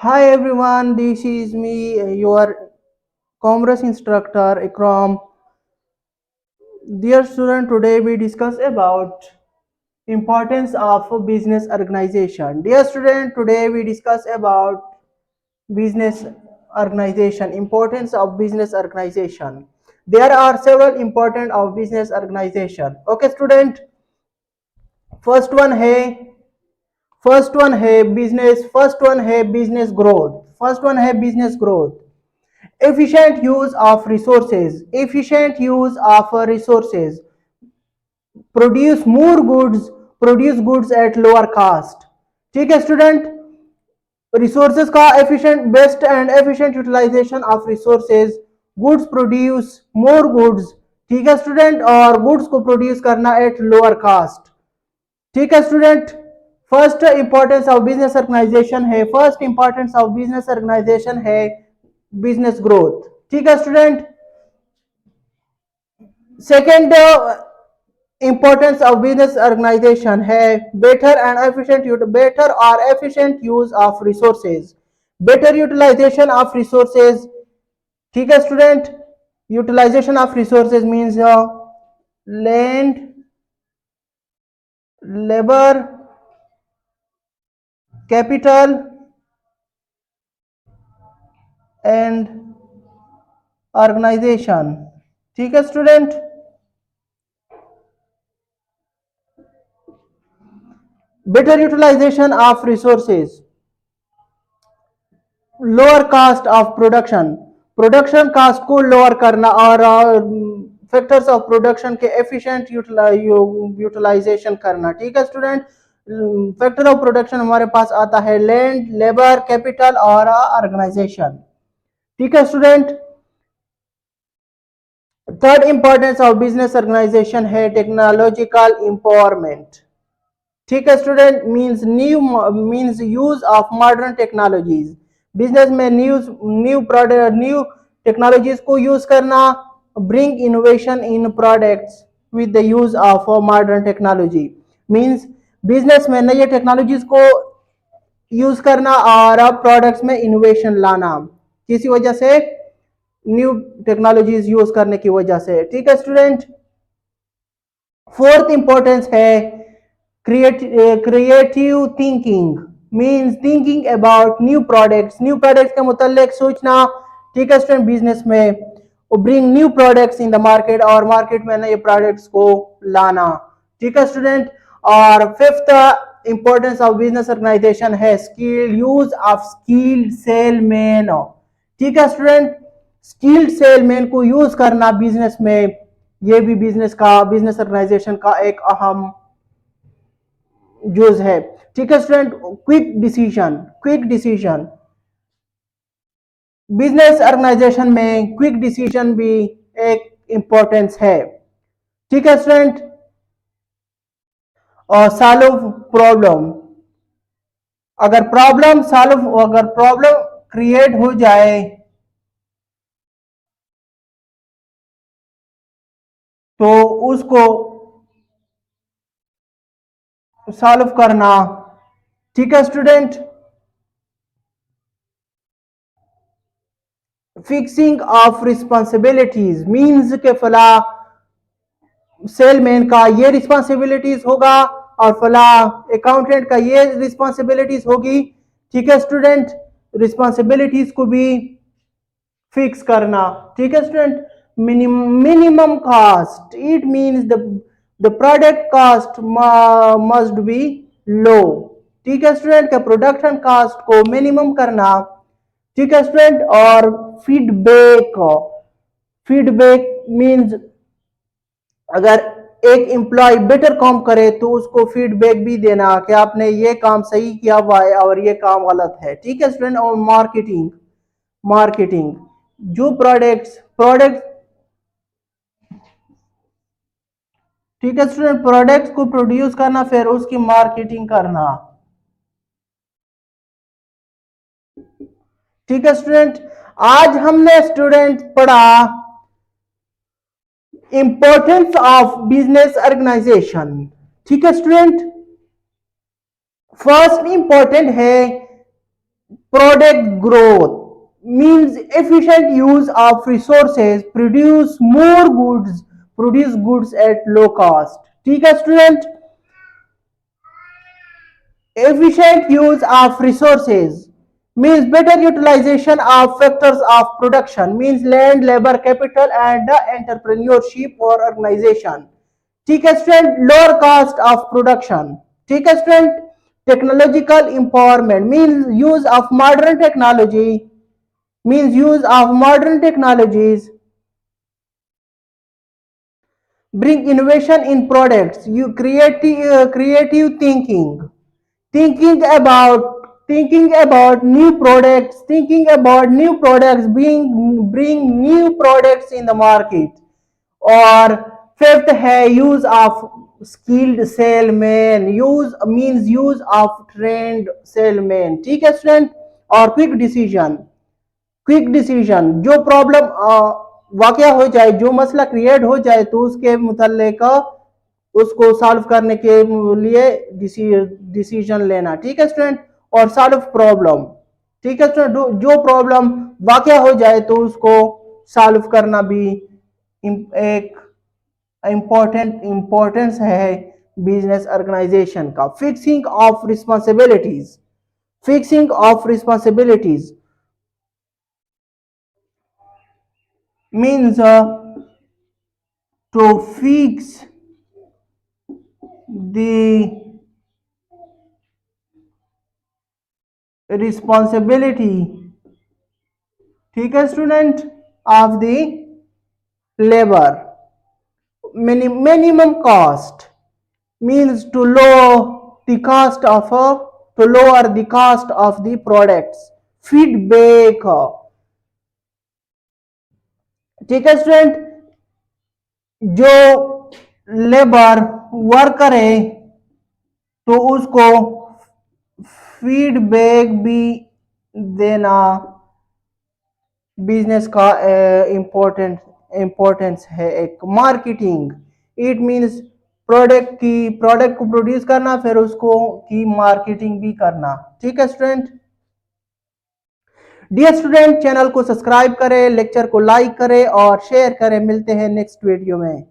Hi everyone, this is me, your commerce instructor Ikram. Dear student, today we discuss about importance of a business organization. Dear student, today we discuss about business organization, importance of business organization. There are several important of business organization. Okay student, first one है business growth. First one है business growth. efficient use of resources produce goods at lower cost। ठीक है student, resources का efficient best and efficient utilisation of resources, goods produce more goods. ठीक है student, और goods को produce करना at lower cost. ठीक है student, first importance of business organisation है बिजनेस ग्रोथ। ठीक है student, second importance of business organisation है बेटर और efficient use of resources, better utilisation of resources. ठीक है student, utilisation of resources means land, labour, capital and organisation. ठीक है student, better utilisation of resources, lower cost of production cost को lower करना और factors of production के efficient utilisation करना। ठीक है स्टूडेंट, फैक्टर ऑफ प्रोडक्शन हमारे पास आता है लैंड, लेबर, कैपिटल और ऑर्गेनाइजेशन। ठीक है student, third importance of business organisation है टेक्नोलॉजिकल एम्पावरमेंट। ठीक है student, means use of modern technologies. Business में न्यू प्रोडक्ट, न्यू टेक्नोलॉजीज को यूज करना, bring innovation in products with the use of modern technology. Means business में नई technologies को use करना और प्रोडक्ट्स में इनोवेशन लाना, किसी वजह से न्यू टेक्नोलॉजीज यूज करने की वजह से। ठीक है स्टूडेंट, फोर्थ इंपॉर्टेंस है creative thinking, means thinking about new products के मुतालिक सोचना। ठीक है स्टूडेंट, बिजनेस में bring new products in the market और मार्केट में नए प्रोडक्ट्स को लाना। ठीक है स्टूडेंट, और fifth importance of business organisation है skill use of skilled salesman. ठीक है स्टूडेंट, स्किल्ड सेलमैन को यूज करना बिजनेस में, ये भी बिजनेस ऑर्गेनाइजेशन का एक अहम यूज है। ठीक है student, quick decision business organisation में क्विक डिसीजन भी एक इंपॉर्टेंस है। ठीक है स्टूडेंट, और सॉल्व प्रॉब्लम, अगर प्रॉब्लम क्रिएट हो जाए तो उसको सॉल्व करना। ठीक है student, fixing of responsibilities means के फला सेलमैन का ये रिस्पॉन्सिबिलिटीज होगा और फला अकाउंटेंट का ये रिस्पॉन्सिबिलिटीज होगी। ठीक है स्टूडेंट, रिस्पॉन्सिबिलिटीज को भी फिक्स करना। ठीक है student, minimum cost, it means the product cost must be low. ठीक है स्टूडेंट, का प्रोडक्शन कॉस्ट को मिनिमम करना। ठीक है स्टूडेंट, और फीडबैक मीन्स अगर एक एम्प्लॉय बेटर काम करे तो उसको फीडबैक भी देना कि आपने ये काम सही किया हुआ है और ये काम गलत है। ठीक है स्टूडेंट, और मार्केटिंग जो प्रोडक्ट ठीक है स्टूडेंट, प्रोडक्ट्स को प्रोड्यूस करना फिर उसकी मार्केटिंग करना। ठीक है स्टूडेंट, आज हमने स्टूडेंट पढ़ा इंपॉर्टेंस ऑफ बिजनेस ऑर्गेनाइजेशन। ठीक है स्टूडेंट, फर्स्ट इंपॉर्टेंट है Product growth means efficient use of resources, produce goods at low cost. ठीक है student, efficient use of resources means better utilization of factors of production, means land, labor, capital and entrepreneurship or organization. ठीक है student, lower cost of production. ठीक है student, technological empowerment means use of modern technologies bring innovation in products. You creative thinking about new products, bring new products in the market. और fifth है use of skilled salesman, use of trend salesman. ठीक है student. और quick decision जो problem वाकया हो जाए, जो मसला क्रिएट हो जाए तो उसके मुतल्लिक उसको सॉल्व करने के लिए डिसीजन लेना. ठीक है स्टूडेंट. और सॉल्व प्रॉब्लम. ठीक है स्टूडेंट, जो प्रॉब्लम वाकया हो जाए तो उसको सॉल्व करना भी एक इम्पोर्टेंस है बिजनेस ऑर्गेनाइजेशन का. Fixing of responsibilities means to fix the responsibility. ठीक है student, of the labour. Minimum cost means to lower the cost of the products. Feedback. ठीक है स्टूडेंट, जो लेबर वर्क करे तो उसको फीडबैक भी देना बिजनेस का इम्पोर्टेंस है. एक मार्केटिंग, इट मींस प्रोडक्ट को प्रोड्यूस करना, फिर उसको की मार्केटिंग भी करना. ठीक है स्टूडेंट. डियर स्टूडेंट, चैनल को सब्सक्राइब करें, लेक्चर को लाइक करें और शेयर करें. मिलते हैं नेक्स्ट वीडियो में.